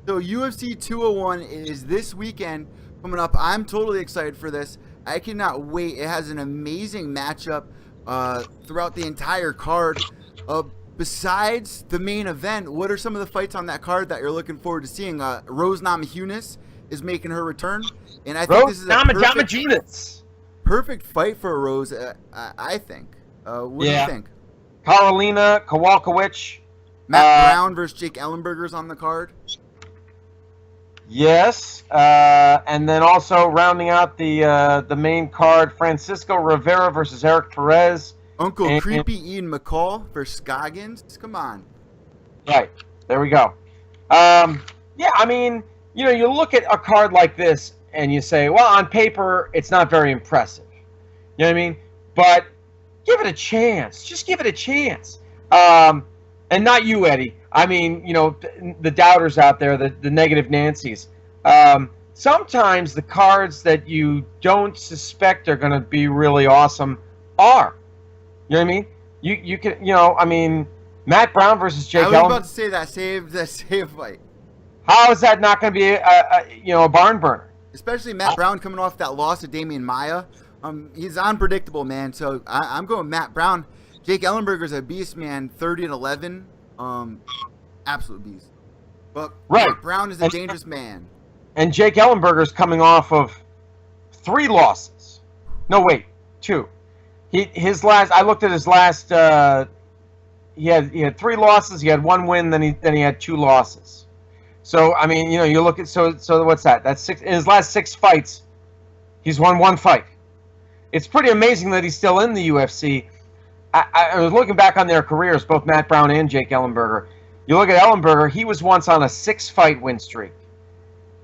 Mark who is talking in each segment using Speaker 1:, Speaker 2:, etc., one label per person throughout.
Speaker 1: So UFC 201 is this weekend coming up. I'm totally excited for this. I cannot wait. It has an amazing matchup throughout the entire card. Besides the main event, what are some of the fights on that card that you're looking forward to seeing? Rose Namajunas is making her return, and I think this is a perfect fight for Rose. I think. What do you think?
Speaker 2: Karolina Kowalkiewicz.
Speaker 1: Matt Brown versus Jake Ellenberger's on the card.
Speaker 2: Yes, and then also rounding out the main card, Francisco Rivera versus Eric Perez.
Speaker 1: Uncle Creepy Ian McCall versus Scoggins. Come on.
Speaker 2: Right. There we go. Yeah, I mean, you look at a card like this and you say, well, on paper, it's not very impressive. You know what I mean? But give it a chance. Just give it a chance. And not you, Eddie. I mean, the doubters out there, the negative Nancys. Sometimes the cards that you don't suspect are going to be really awesome are. You know what I mean? You can, I mean, Matt Brown versus Jake Ellenberger.
Speaker 1: I was about to say that save fight.
Speaker 2: How is that not going to be a barn burner?
Speaker 1: Especially Matt Brown coming off that loss to Damian Maia. He's unpredictable, man. So I'm going Matt Brown. Jake Ellenberger's a beast, man. 30-11, absolute beast. But Matt Brown is a dangerous man. And
Speaker 2: Jake Ellenberger's coming off of 3 losses. No, wait, 2. I looked at his last. He had 3 losses. He had 1 win. Then he had 2 losses. So I mean, you look at so what's that? That's 6 in his last 6 fights. He's won 1 fight. It's pretty amazing that he's still in the UFC. I was looking back on their careers, both Matt Brown and Jake Ellenberger. You look at Ellenberger, he was once on a 6-fight win streak.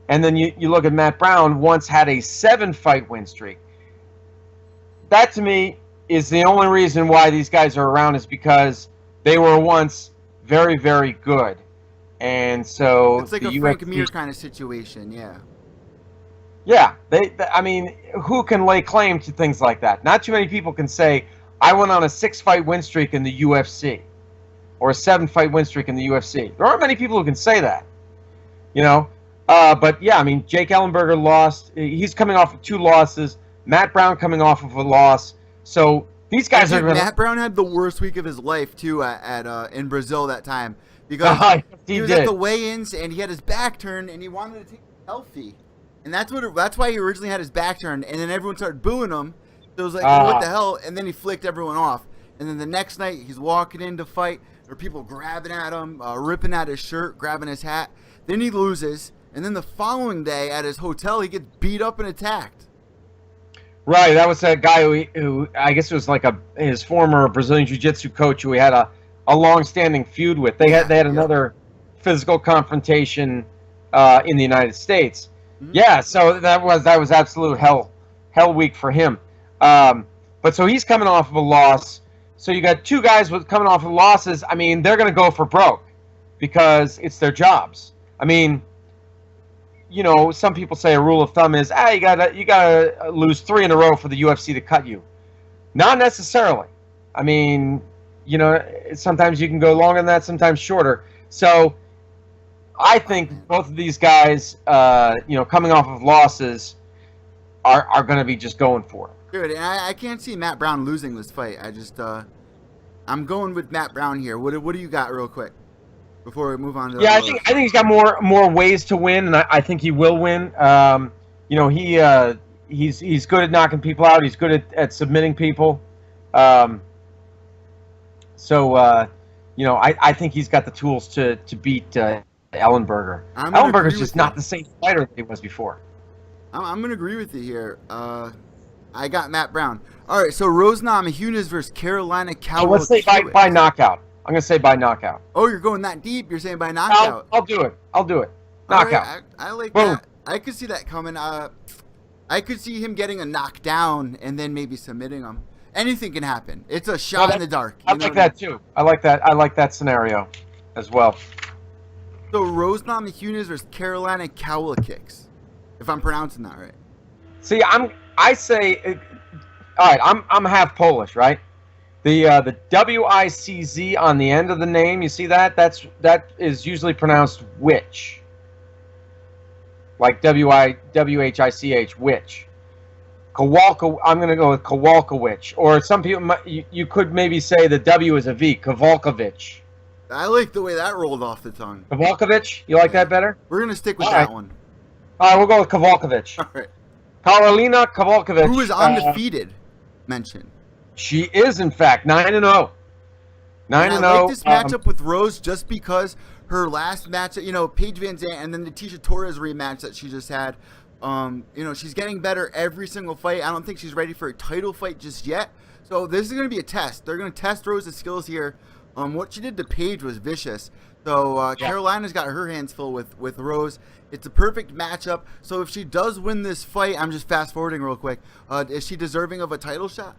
Speaker 2: And then you look at Matt Brown, once had a 7-fight win streak. That, to me, is the only reason why these guys are around, is because they were once very, very good. And so
Speaker 1: it's like a Frank Mir kind of situation, yeah.
Speaker 2: Yeah, I mean, who can lay claim to things like that? Not too many people can say, I went on a 6-fight win streak in the UFC, or a 7-fight win streak in the UFC. There aren't many people who can say that, But yeah, I mean, Jake Ellenberger lost. He's coming off of 2 losses. Matt Brown coming off of a loss. So these guys are.
Speaker 1: Matt Brown had the worst week of his life too in Brazil that time, because he was at the weigh-ins and he had his back turned and he wanted to take a selfie, and that's why he originally had his back turned, and then everyone started booing him. So it was like, what the hell? And then he flicked everyone off. And then the next night he's walking in to fight, there are people grabbing at him, ripping at his shirt, grabbing his hat. Then he loses, and then the following day at his hotel he gets beat up and attacked.
Speaker 2: Right, that was that guy who I guess it was like his former Brazilian Jiu-Jitsu coach who he had a long-standing feud with. They had another physical confrontation in the United States. Mm-hmm. Yeah, so that was absolute hell week for him. But so he's coming off of a loss. So you got 2 guys coming off of losses. I mean, they're going to go for broke because it's their jobs. I mean, some people say a rule of thumb is, you gotta lose 3 in a row for the UFC to cut you. Not necessarily. I mean, sometimes you can go longer than that, sometimes shorter. So I think both of these guys, coming off of losses, are going to be just going for it.
Speaker 1: Good, and I can't see Matt Brown losing this fight. I'm going with Matt Brown here. What do you got, real quick, before we move on to?
Speaker 2: Yeah, I think he's got more ways to win, and I think he will win. He's good at knocking people out. He's good at submitting people. I think he's got the tools to beat Ellenberger. Ellenberger's just not the same fighter that he was before.
Speaker 1: I'm going to agree with you here. I got Matt Brown. All right, so Rose Namajunas versus Karolina Kowalkiewicz.
Speaker 2: So let's say by knockout. I'm going to say by knockout.
Speaker 1: Oh, you're going that deep? You're saying by knockout?
Speaker 2: I'll do it. Knockout.
Speaker 1: Right, I like that. I could see that coming. I could see him getting a knockdown and then maybe submitting him. Anything can happen. It's a shot in the dark.
Speaker 2: I like that too. I like that scenario as well.
Speaker 1: So Rose Namajunas versus Karolina Kowalkiewicz, if I'm pronouncing that right.
Speaker 2: See, I say, all right. I'm half Polish, right? The W-I-C-Z on the end of the name. You see that? That is usually pronounced witch. like Which. Witch. Kowalka. I'm going to go with Kowalkiewicz. Or some people, you could maybe say the W is a V. Kowalkiewicz.
Speaker 1: I like the way that rolled off the tongue.
Speaker 2: Kowalkiewicz? You like that better?
Speaker 1: We're going to stick with that one.
Speaker 2: All right, we'll go with Kowalkiewicz.
Speaker 1: All right.
Speaker 2: Karolina Kowalkiewicz.
Speaker 1: Who is undefeated, mentioned.
Speaker 2: She is, in fact, 9-0. 9-0.
Speaker 1: I like this matchup with Rose just because her last matchup, Paige Van Zandt and then the Tisha Torres rematch that she just had, she's getting better every single fight. I don't think she's ready for a title fight just yet. So this is going to be a test. They're going to test Rose's skills here. What she did to Paige was vicious. So Carolina's got her hands full with Rose. It's a perfect matchup. So if she does win this fight, I'm just fast forwarding real quick. Is she deserving of a title shot?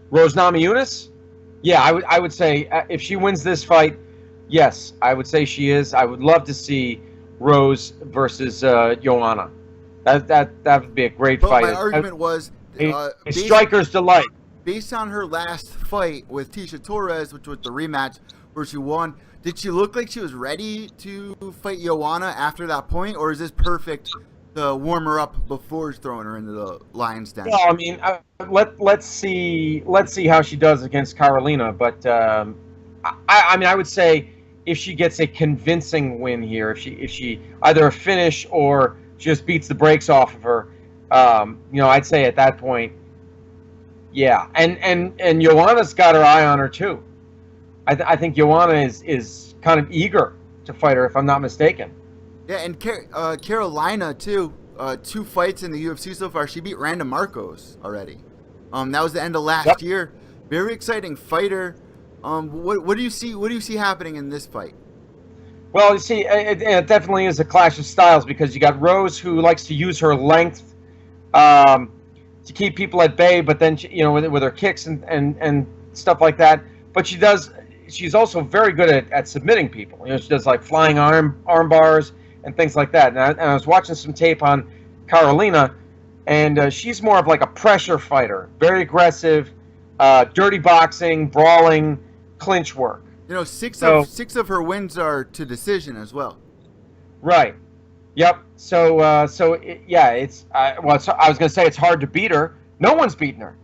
Speaker 2: Rose Namajunas? Yeah, I would say if she wins this fight, yes, I would say she is. I would love to see Rose versus Joanna. That would be a great fight.
Speaker 1: My argument was
Speaker 2: a striker's delight.
Speaker 1: Based on her last fight with Tisha Torres, which was the rematch where she won, did she look like she was ready to fight Joanna after that point, or is this perfect to warm her up before throwing her into the lion's den?
Speaker 2: Well, I mean, let's see how she does against Karolina. But I would say if she gets a convincing win here, if she either a finish or just beats the brakes off of her, I'd say at that point, yeah. And Joanna's got her eye on her too. I think Joanna is kind of eager to fight her, if I'm not mistaken.
Speaker 1: Yeah, and Carolina too. 2 fights in the UFC so far. She beat Randa Marcos already. That was the end of last year. Very exciting fighter. What do you see? What do you see happening in this fight?
Speaker 2: Well, you see, it definitely is a clash of styles because you got Rose, who likes to use her length to keep people at bay, but then with her kicks and stuff like that. But she's also very good at submitting people. She does like flying arm bars and things like that. And I was watching some tape on Carolina, and she's more of like a pressure fighter, very aggressive, dirty boxing, brawling, clinch work.
Speaker 1: 6 of her wins are to decision as well. Right.
Speaker 2: Yep. I was going to say it's hard to beat her. No one's beaten her.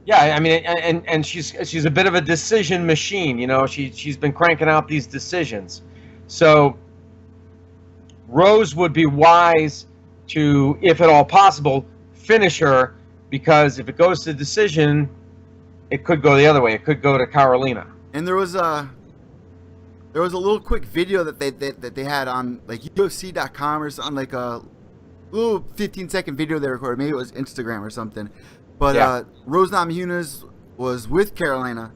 Speaker 2: Yeah, I mean, and she's a bit of a decision machine. She's been cranking out these decisions. So Rose would be wise to, if at all possible, finish her, because if it goes to decision, it could go the other way. It could go to Carolina.
Speaker 1: And there was a little quick video that they had on like UFC.com or something, like a little 15-second video they recorded. Maybe it was Instagram or something. But Rose Namajunas was with Carolina,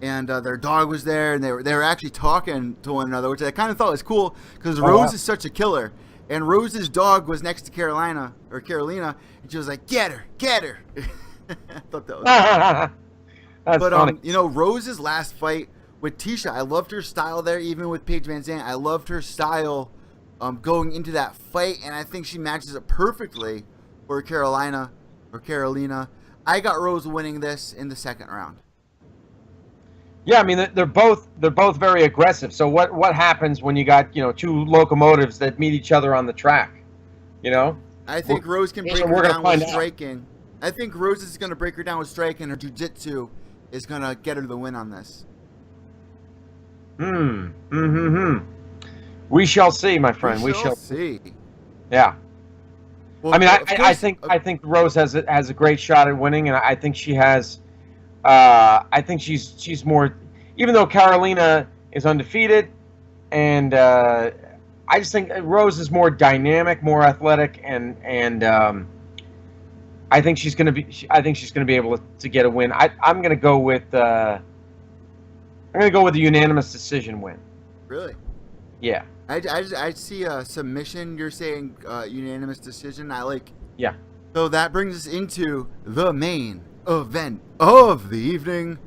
Speaker 1: and their dog was there, and they were actually talking to one another, which I kind of thought was cool because Rose is such a killer. And Rose's dog was next to Carolina, and she was like, "Get her, get her." I thought that was
Speaker 2: That's funny.
Speaker 1: Rose's last fight with Tisha, I loved her style there, even with Paige Van Zandt. I loved her style going into that fight, and I think she matches it perfectly for Carolina. I got Rose winning this in the second round.
Speaker 2: Yeah, I mean they're both very aggressive. So what happens when you got 2 locomotives that meet each other on the track?
Speaker 1: I think Rose can break her down with striking. I think Rose is going to break her down with striking. Her jiu-jitsu is going to get her the win on this.
Speaker 2: We shall see, my friend. We shall
Speaker 1: see.
Speaker 2: Yeah.
Speaker 1: Well,
Speaker 2: I mean, I think Rose has a great shot at winning, and I think she has. I think she's more, even though Carolina is undefeated, and I just think Rose is more dynamic, more athletic, and I think she's going to be able to get a win. I'm going to go with a unanimous decision win.
Speaker 1: Really?
Speaker 2: Yeah.
Speaker 1: I see a submission. You're saying unanimous decision.
Speaker 2: Yeah.
Speaker 1: So that brings us into the main event of the evening.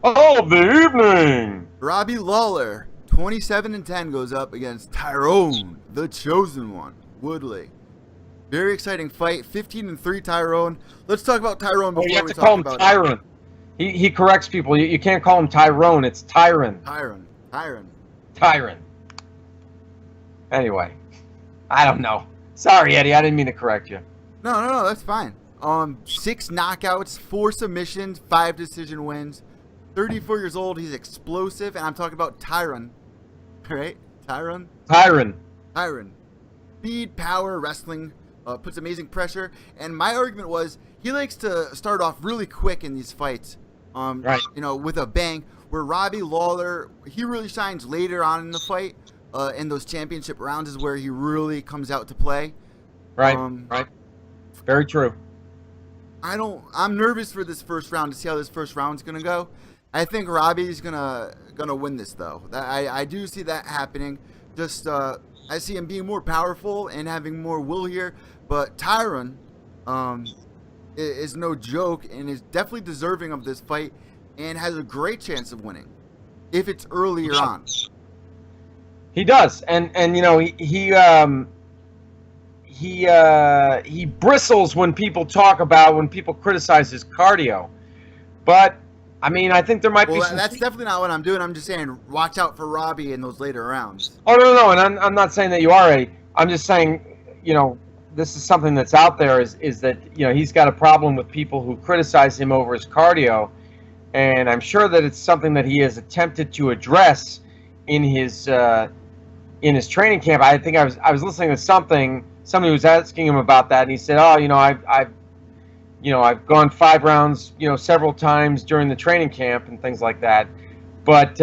Speaker 1: Robbie Lawler, 27-10, goes up against Tyrone, the chosen one, Woodley. Very exciting fight. 15-3 Tyrone. Let's talk about Tyrone before
Speaker 2: you have
Speaker 1: we
Speaker 2: to call
Speaker 1: talk
Speaker 2: him
Speaker 1: about
Speaker 2: Tyrone. He corrects people. You can't call him Tyrone. It's Tyron.
Speaker 1: Tyron.
Speaker 2: Tyron. Anyway. I don't know. Sorry, Eddie. I didn't mean to correct you.
Speaker 1: No, that's fine. 6 knockouts, 4 submissions, 5 decision wins. 34 years old. He's explosive, and I'm talking about Tyron, right? Tyron. Speed, power, wrestling, puts amazing pressure. And my argument was he likes to start off really quick in these fights.
Speaker 2: Right.
Speaker 1: You know, with a bang. Where Robbie Lawler, he really shines later on in the fight. In those championship rounds is where he really comes out to play.
Speaker 2: Right. Right. Very true.
Speaker 1: I'm nervous for this first round to see how this first round's gonna go. I think Robbie's gonna win this though. I do see that happening. Just I see him being more powerful and having more will here. But Tyron is no joke and is definitely deserving of this fight and has a great chance of winning if it's earlier on.
Speaker 2: He does, and you know he bristles when people criticize his cardio, but I mean I think there might be.
Speaker 1: That's definitely not what I'm doing. I'm just saying watch out for Robbie in those later rounds.
Speaker 2: Oh no, and I'm not saying that you are, Eddie. I'm just saying, you know, this is something that's out there. Is that, you know, he's got a problem with people who criticize him over his cardio, and I'm sure that it's something that he has attempted to address in his training camp. I think I was listening to somebody was asking him about that, and he said, "Oh, you know, I've gone 5 rounds, you know, several times during the training camp and things like that, but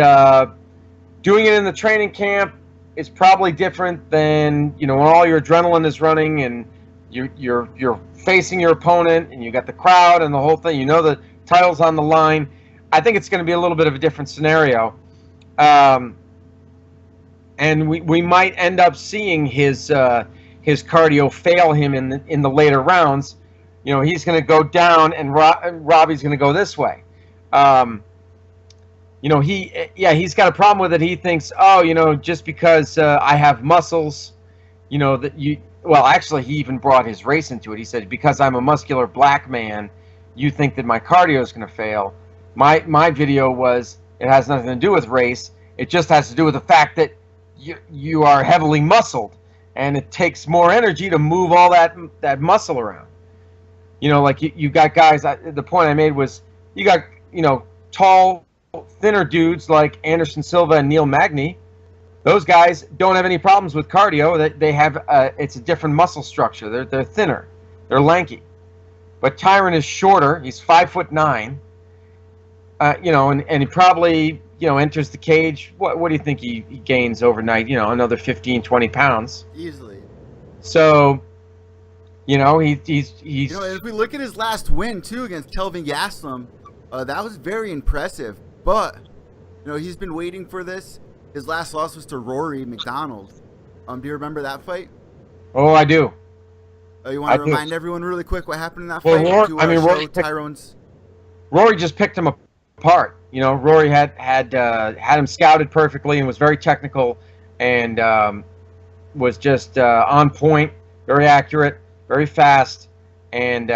Speaker 2: doing it in the training camp is probably different than, you know, when all your adrenaline is running and you're facing your opponent and you got the crowd and the whole thing. You know the title's on the line. I think it's going to be a little bit of a different scenario." And we might end up seeing his cardio fail him in the later rounds. You know, he's going to go down, and Robbie's going to go this way. You know, he's got a problem with it. He thinks, oh, you know, just because I have muscles, you know, that you. Well, actually, he even brought his race into it. He said, because I'm a muscular black man, you think that my cardio is going to fail. My video was, it has nothing to do with race. It just has to do with the fact that you are heavily muscled, and it takes more energy to move all that muscle around. You know, like you got guys. The point I made was you got, you know, tall, thinner dudes like Anderson Silva and Neil Magny. Those guys don't have any problems with cardio. They have it's a different muscle structure. They're thinner, they're lanky. But Tyron is shorter. He's 5'9". You know, and he probably, you know, enters the cage. What do you think he gains overnight? You know, another 15, 20 pounds
Speaker 1: easily.
Speaker 2: So, you know, he's. You
Speaker 1: know, if we look at his last win too against Kelvin Gastelum, that was very impressive. But you know, he's been waiting for this. His last loss was to Rory McDonald. Do you remember that fight?
Speaker 2: Oh, I do.
Speaker 1: You want to remind everyone really quick what happened in that fight?
Speaker 2: Rory just picked him apart. You know, Rory had him scouted perfectly and was very technical and was just on point, very accurate, very fast, and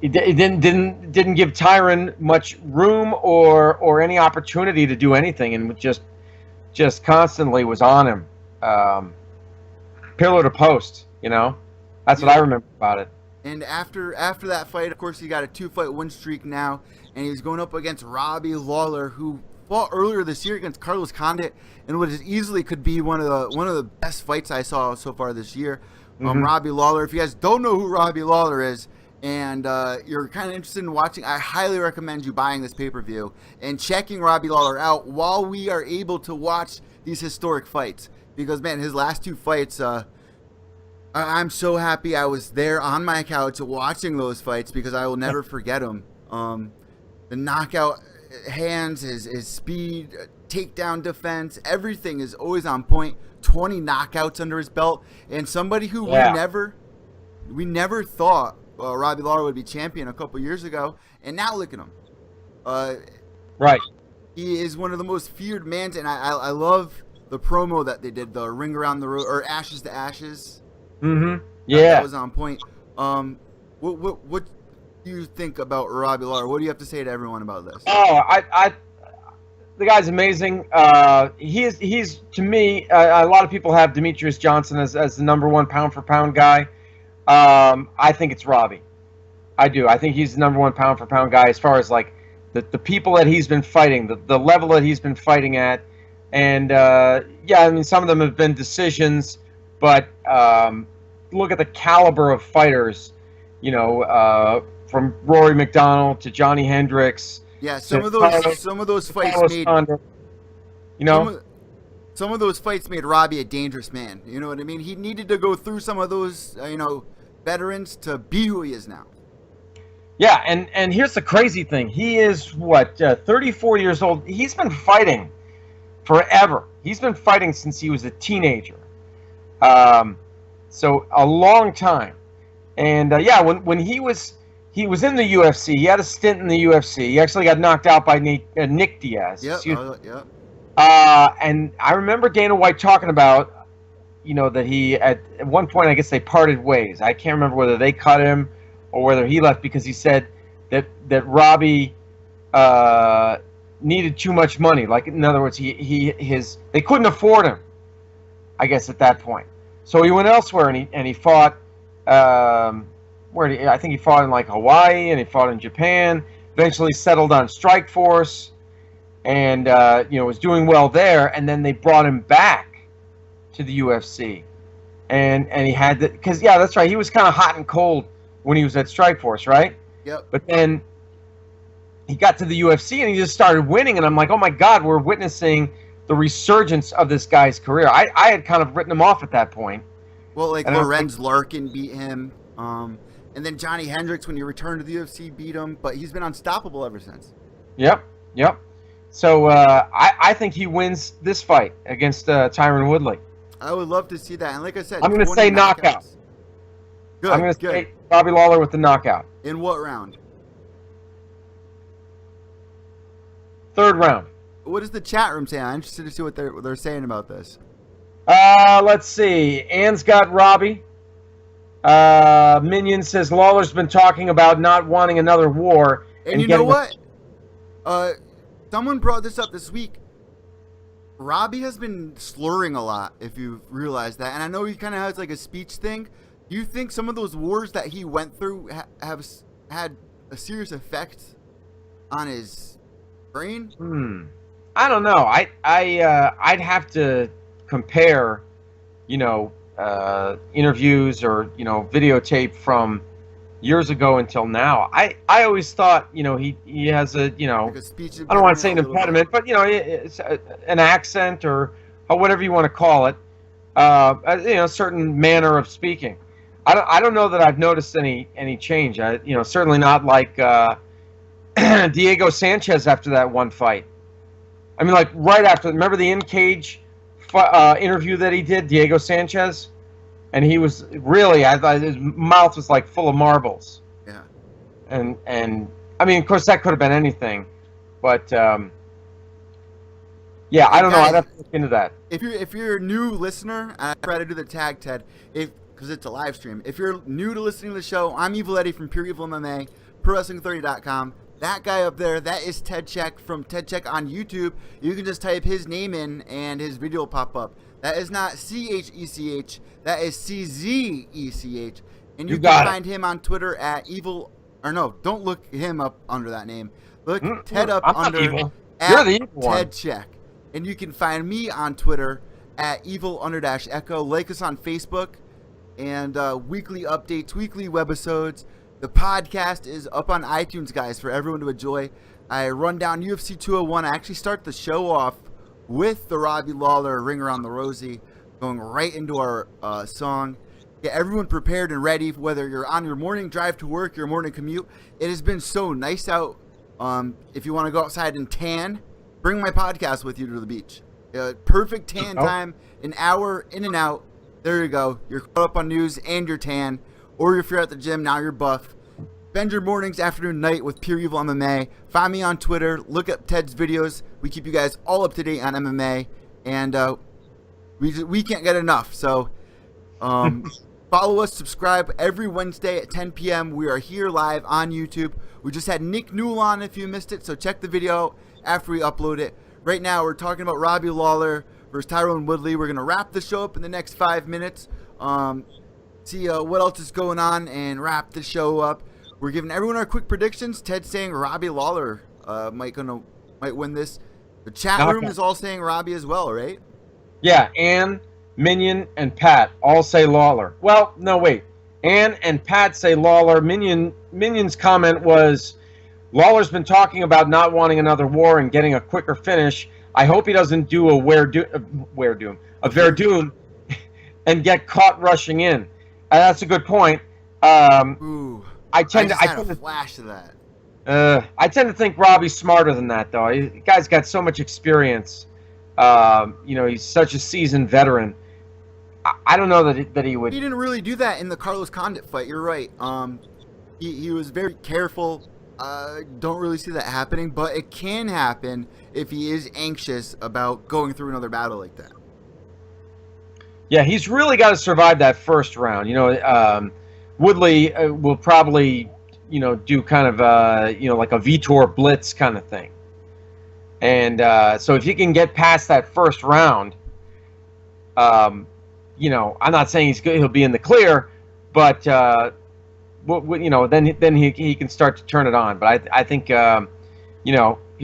Speaker 2: It didn't give Tyron much room or any opportunity to do anything, and just constantly was on him, pillar to post. You know, that's what I remember about it.
Speaker 1: And after that fight, of course, he got a 2-fight win streak now, and he's going up against Robbie Lawler, who fought earlier this year against Carlos Condit, and what is easily could be one of the best fights I saw so far this year. Robbie Lawler. If you guys don't know who Robbie Lawler is, and you're kind of interested in watching, I highly recommend you buying this pay-per-view and checking Robbie Lawler out while we are able to watch these historic fights. Because, man, his last 2 fights, I'm so happy I was there on my couch watching those fights because I will never forget them. The knockout hands, his speed, takedown defense, everything is always on point. 20 knockouts under his belt. And somebody who we never thought Robbie Lawler would be champion a couple years ago, and now look at him.
Speaker 2: Right.
Speaker 1: He is one of the most feared men, and I love the promo that they did, the ring around the road, or ashes to ashes.
Speaker 2: Mm-hmm. Yeah.
Speaker 1: That was on point. What do you think about Robbie Lawler? What do you have to say to everyone about this?
Speaker 2: Oh, the guy's amazing. He's to me. A lot of people have Demetrius Johnson as the number one pound for pound guy. I think it's Robbie. I do. I think he's the number one pound for pound guy as far as like the people that he's been fighting, the level that he's been fighting at, and yeah, I mean some of them have been decisions, but look at the caliber of fighters, you know, from Rory McDonald to Johnny Hendricks.
Speaker 1: Yeah, some of those fights made,
Speaker 2: you know,
Speaker 1: some of those fights made Robbie a dangerous man. You know what I mean? He needed to go through some of those, you know, veterans to be who he is now.
Speaker 2: Yeah, and here's the crazy thing. He is, 34 years old. He's been fighting forever. He's been fighting since he was a teenager. So a long time. And, yeah, when he was in the UFC. He had a stint in the UFC. He actually got knocked out by Nick Diaz.
Speaker 1: Yep. Yep.
Speaker 2: And I remember Dana White talking about, you know, that he at one point, I guess they parted ways. I can't remember whether they cut him or whether he left because he said that Robbie needed too much money. Like, in other words, they couldn't afford him, I guess, at that point. So he went elsewhere and he fought. I think he fought in like Hawaii and he fought in Japan. Eventually settled on Strikeforce, and you know, was doing well there. And then they brought him back to the UFC, and he had to, because yeah, that's right. He was kind of hot and cold when he was at Strikeforce, right?
Speaker 1: Yep.
Speaker 2: But then he got to the UFC and he just started winning, and I'm like, oh my God, we're witnessing the resurgence of this guy's career. I had kind of written him off at that point.
Speaker 1: Well, like Lorenz Larkin beat him. And then Johnny Hendricks, when he returned to the UFC, beat him. But he's been unstoppable ever since.
Speaker 2: Yep. So I think he wins this fight against Tyron Woodley.
Speaker 1: I would love to see that. And like I said,
Speaker 2: I'm going to say knockout.
Speaker 1: Good.
Speaker 2: I'm going to say Robbie Lawler with the knockout.
Speaker 1: In what round?
Speaker 2: Third round.
Speaker 1: What does the chat room say? I'm interested to see what they're saying about this.
Speaker 2: Let's see. Ann's got Robbie. Minion says Lawler's been talking about not wanting another war.
Speaker 1: And you know what? Someone brought this up this week. Robbie has been slurring a lot, if you've realized that. And I know he kind of has like a speech thing. Do you think some of those wars that he went through have had a serious effect on his brain?
Speaker 2: I don't know. I'd have to compare, you know, interviews or, you know, videotape from years ago until now. I always thought, you know, he has a, you know, like a speech, I don't want to say an impediment, but, you know, it's an accent or whatever you want to call it, you know, a certain manner of speaking. I don't know that I've noticed any change. You know, certainly not like Diego Sanchez after that one fight. I mean, like right after, remember the in-cage interview that he did, Diego Sanchez? And he was really, I thought his mouth was like full of marbles.
Speaker 1: Yeah.
Speaker 2: And I mean, of course, that could have been anything. But, yeah, I don't know. I'd have to look into that.
Speaker 1: If you're a new listener, I try to do the tag, Ted, because it's a live stream. If you're new to listening to the show, I'm Evil Eddie from Pure Evil MMA, ProWrestling30.com. That guy up there, that is Ted Czech from Ted Czech on YouTube. You can just type his name in and his video will pop up. That is not CHECH. That is CZECH. And you can find him on Twitter at Evil. Or no, don't look him up under that name. Look Ted up under at Ted Czech. And you can find me on Twitter at Evil_Echo. Like us on Facebook. And weekly updates, weekly webisodes. The podcast is up on iTunes, guys, for everyone to enjoy. I run down UFC 201. I actually start the show off with the Robbie Lawler Ring Around the Rosie, going right into our song. Get everyone prepared and ready, whether you're on your morning drive to work, your morning commute. It has been so nice out. If you want to go outside and tan, bring my podcast with you to the beach. Perfect tan time, an hour in and out. There you go. You're caught up on news and you're tan. Or if you're at the gym, now you're buff. Spend your mornings, afternoon, night with Pure Evil MMA. Find me on Twitter. Look up Ted's videos. We keep you guys all up to date on MMA. And we can't get enough. So follow us, subscribe every Wednesday at 10 p.m. We are here live on YouTube. We just had Nick Newell on if you missed it. So check the video after we upload it. right now we're talking about Robbie Lawler versus Tyrone Woodley. We're gonna wrap the show up in the next 5 minutes. See what else is going on and wrap the show up. We're giving everyone our quick predictions. Ted's saying Robbie Lawler might win this. The chat room is all saying Robbie as well, right?
Speaker 2: Yeah, Ann, Minion, and Pat all say Lawler. Well, no, wait. Ann and Pat say Lawler. Minion's comment was, Lawler's been talking about not wanting another war and getting a quicker finish. I hope he doesn't do a Verdun and get caught rushing in. That's a good point.
Speaker 1: Ooh,
Speaker 2: I tend to
Speaker 1: flash to that.
Speaker 2: I tend to think Robbie's smarter than that, though. The guy's got so much experience. He's such a seasoned veteran. I don't know that he would.
Speaker 1: He didn't really do that in the Carlos Condit fight. You're right. He was very careful. Don't really see that happening, but it can happen if he is anxious about going through another battle like that.
Speaker 2: Yeah, he's really got to survive that first round. Woodley will probably, do kind of, like a Vitor blitz kind of thing. And so if he can get past that first round, I'm not saying he's good, he'll be in the clear, but then he can start to turn it on. But I think he'll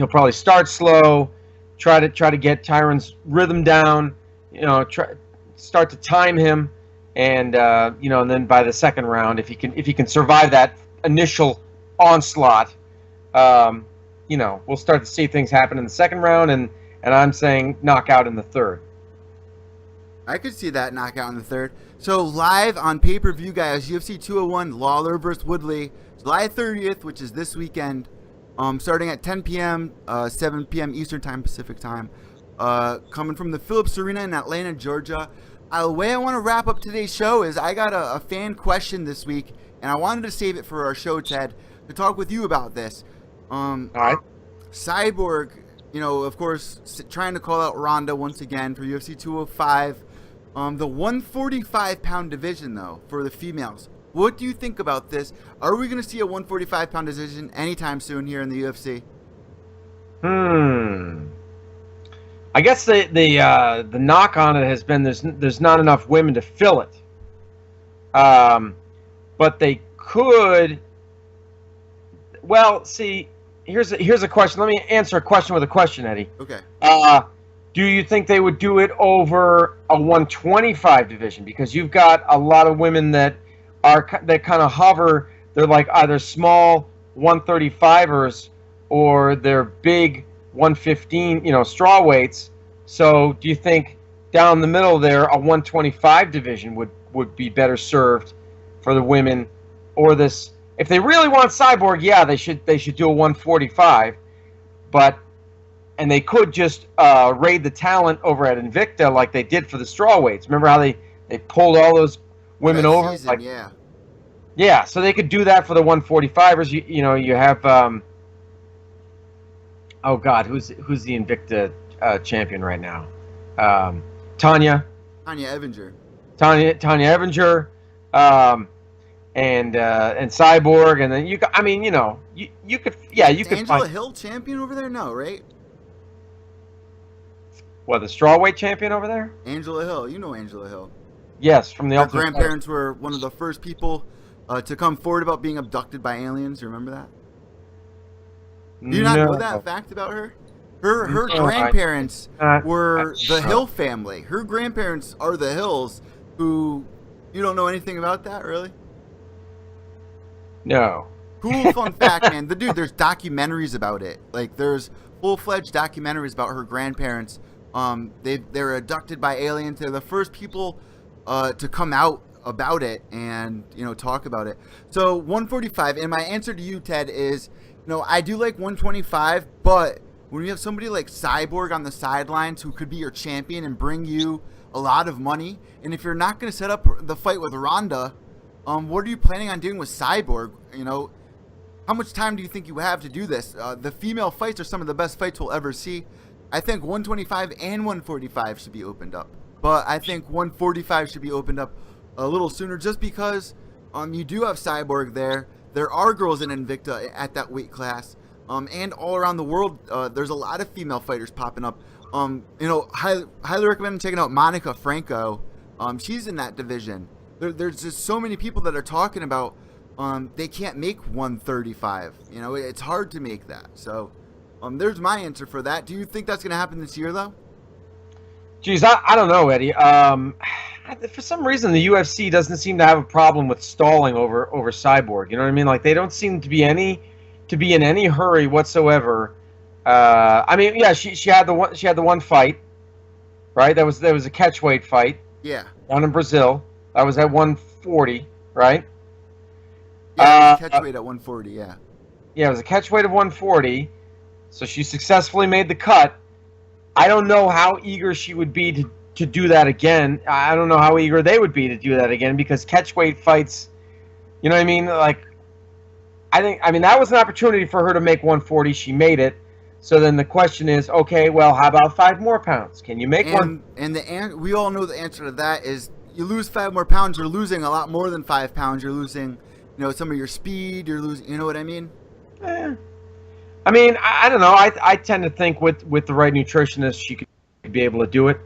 Speaker 2: probably start slow, try to get Tyron's rhythm down, start to time him, and and then by the second round, if he can survive that initial onslaught, we'll start to see things happen in the second round, and I'm saying knockout in the third.
Speaker 1: I could see that knockout in the third. So live on pay-per-view, guys, UFC 201, Lawler versus Woodley, July 30th, which is this weekend, starting at 10 p.m., 7 p.m. Eastern Time, Pacific Time, coming from the Phillips Arena in Atlanta, Georgia. The way I want to wrap up today's show is I got a fan question this week, and I wanted to save it for our show, Ted, to talk with you about this.
Speaker 2: All right.
Speaker 1: Cyborg, of course, trying to call out Ronda once again for UFC 205. The 145-pound division, though, for the females. What do you think about this? Are we going to see a 145-pound division anytime soon here in the UFC?
Speaker 2: I guess the knock on it has been there's not enough women to fill it. But they could. Well, see, here's a question. Let me answer a question with a question, Eddie.
Speaker 1: Okay.
Speaker 2: Do you think they would do it over a 125 division? Because you've got a lot of women that kind of hover. They're like either small 135ers or they're big 115, straw weights. So do you think down the middle there a 125 division would be better served for the women, or this? If they really want Cyborg, yeah, they should do a 145, and they could just raid the talent over at Invicta like they did for the strawweights. Remember how they pulled all those women over?
Speaker 1: Season,
Speaker 2: yeah. So they could do that for the 145ers. You have oh God, who's the Invicta champion right now? Tanya
Speaker 1: Evinger.
Speaker 2: Tanya Evinger, and Cyborg, and then you could
Speaker 1: Angela Hill champion over there? No, right?
Speaker 2: What, the strawweight champion over there?
Speaker 1: Angela Hill. You know Angela Hill.
Speaker 2: Yes, from the
Speaker 1: Her
Speaker 2: Ultimate
Speaker 1: grandparents were one of the first people to come forward about being abducted by aliens. You remember that? Do you not know that fact about her? Her grandparents were the Hill family. Her grandparents are the Hills, who... You don't know anything about that, really?
Speaker 2: No.
Speaker 1: Cool fun fact, man. There's documentaries about it. Like, there's full-fledged documentaries about her grandparents. They're abducted by aliens. They're the first people to come out about it and, talk about it. So, 145, and my answer to you, Ted, is, I do like 125, but when you have somebody like Cyborg on the sidelines who could be your champion and bring you a lot of money, and if you're not going to set up the fight with Ronda, what are you planning on doing with Cyborg? How much time do you think you have to do this? The female fights are some of the best fights we'll ever see. I think 125 and 145 should be opened up, but I think 145 should be opened up a little sooner, just because you do have Cyborg there. There are girls in Invicta at that weight class. and all around the world. There's a lot of female fighters popping up. Highly recommend checking out Monica Franco. She's in that division. There's just so many people that are talking about they can't make 135. It's hard to make that. So there's my answer for that. Do you think that's going to happen this year, though?
Speaker 2: Geez, I don't know, Eddie. For some reason, the UFC doesn't seem to have a problem with stalling over Cyborg. You know what I mean? Like, they don't seem to be in any hurry whatsoever. She had the one fight, right? There was a catchweight fight.
Speaker 1: Yeah.
Speaker 2: Down in Brazil. That was at 140, right?
Speaker 1: Yeah, it was catchweight at 140. Yeah.
Speaker 2: Yeah, it was a catchweight of 140. So she successfully made the cut. I don't know how eager she would be to do that again. I don't know how eager they would be to do that again, because catchweight fights, you know what I mean? Like, I mean that was an opportunity for her to make 140. She made it. So then the question is, okay, well, how about 5 more pounds? Can you make one?
Speaker 1: And we all know the answer to that is you lose 5 more pounds, you're losing a lot more than 5 pounds. You're losing, some of your speed. You're losing, you know what I mean?
Speaker 2: I mean, I don't know. I tend to think with the right nutritionist, she could be able to do it.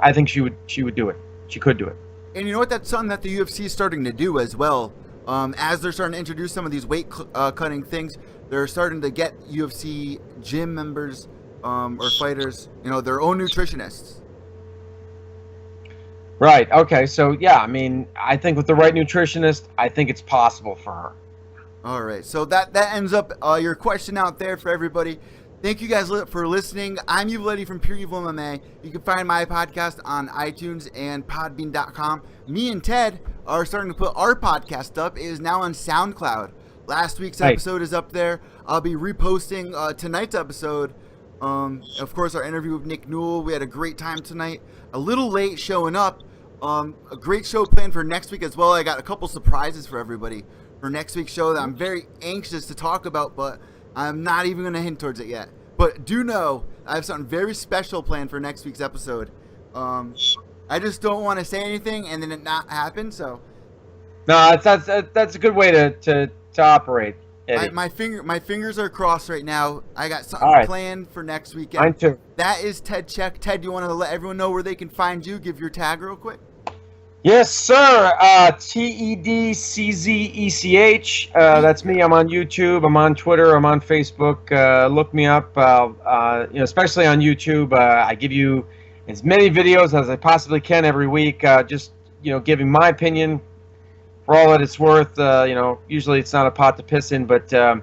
Speaker 2: I think she would do it. She could do it.
Speaker 1: And you know what? That's something that the UFC is starting to do as well. As they're starting to introduce some of these weight cutting things, they're starting to get UFC gym members or fighters, their own nutritionists.
Speaker 2: Right. Okay. So yeah, I mean, I think with the right nutritionist, I think it's possible for her.
Speaker 1: All right, so that ends up your question out there for everybody. Thank you guys for listening. I'm Evil Eddie from Pure Evil MMA. You can find my podcast on iTunes and Podbean.com. Me and Ted are starting to put our podcast up. It is now on SoundCloud. Last week's episode is up there. I'll be reposting tonight's episode. Of course, our interview with Nick Newell. We had a great time tonight. A little late showing up. A great show planned for next week as well. I got a couple surprises for everybody for next week's show that I'm very anxious to talk about, but I'm not even going to hint towards it yet. But do know I have something very special planned for next week's episode. I just don't want to say anything and then it not happen. So
Speaker 2: no, that's a good way to operate, Eddie.
Speaker 1: My fingers are crossed right now. I got something planned for next weekend.
Speaker 2: Mine too.
Speaker 1: That is Ted Czech. Ted, do you want to let everyone know where they can find you? Give your tag real quick.
Speaker 2: Yes, sir. TEDCZECH. That's me. I'm on YouTube. I'm on Twitter. I'm on Facebook. Look me up. Especially on YouTube. I give you as many videos as I possibly can every week. Just giving my opinion for all that it's worth. Usually it's not a pot to piss in, but I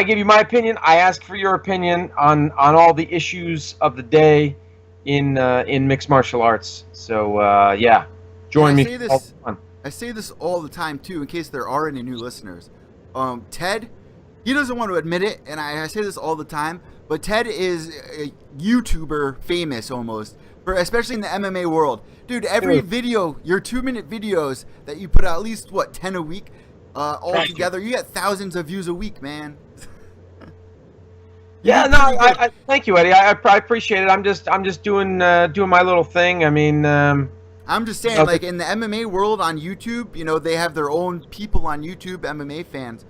Speaker 2: give you my opinion. I ask for your opinion on all the issues of the day in mixed martial arts. So yeah. Join me.
Speaker 1: I say this all the time too, in case there are any new listeners. Ted, he doesn't want to admit it, and I say this all the time, but Ted is a YouTuber famous almost, especially in the MMA world. Dude, every video, your 2-minute videos that you put out, at least 10 a week, all together, you get thousands of views a week, man.
Speaker 2: Yeah, no, I thank you, Eddie. I appreciate it. I'm just doing my little thing. I mean.
Speaker 1: I'm just saying, like in the MMA world on YouTube, they have their own people on YouTube, MMA fans.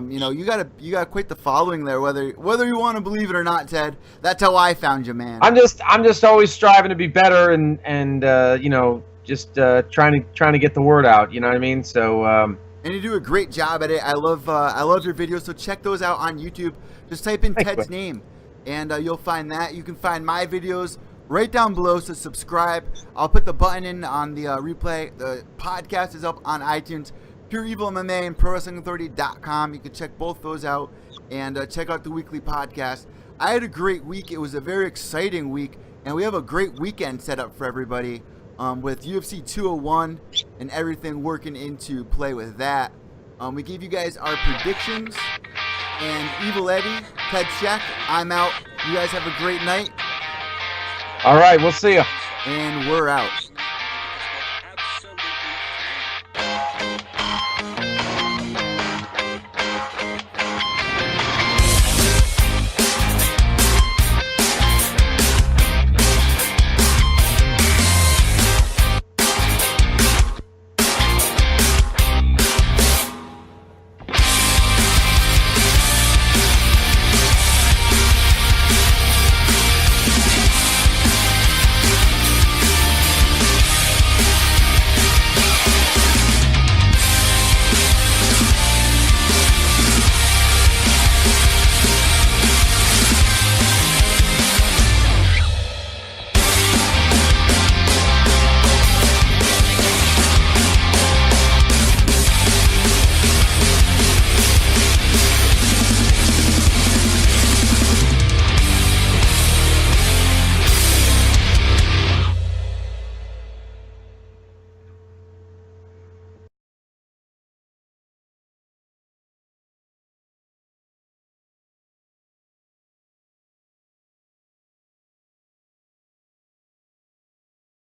Speaker 1: You got quite the following there, whether you want to believe it or not, Ted. That's how I found you, man.
Speaker 2: I'm just always striving to be better and just trying to get the word out. You know what I mean? So.
Speaker 1: And you do a great job at it. I love your videos. So check those out on YouTube. Just type in Ted's name, and you'll find that. You can find my videos right down below, so subscribe. I'll put the button in on the replay. The podcast is up on iTunes, Pure Evil MMA and ProWrestlingAuthority.com. You can check both those out and check out the weekly podcast. I had a great week. It was a very exciting week, and we have a great weekend set up for everybody with UFC 201 and everything working into play with that. We gave you guys our predictions, and Evil Eddie, Ted Czech, I'm out. You guys have a great night.
Speaker 2: All right, we'll see you.
Speaker 1: And we're out.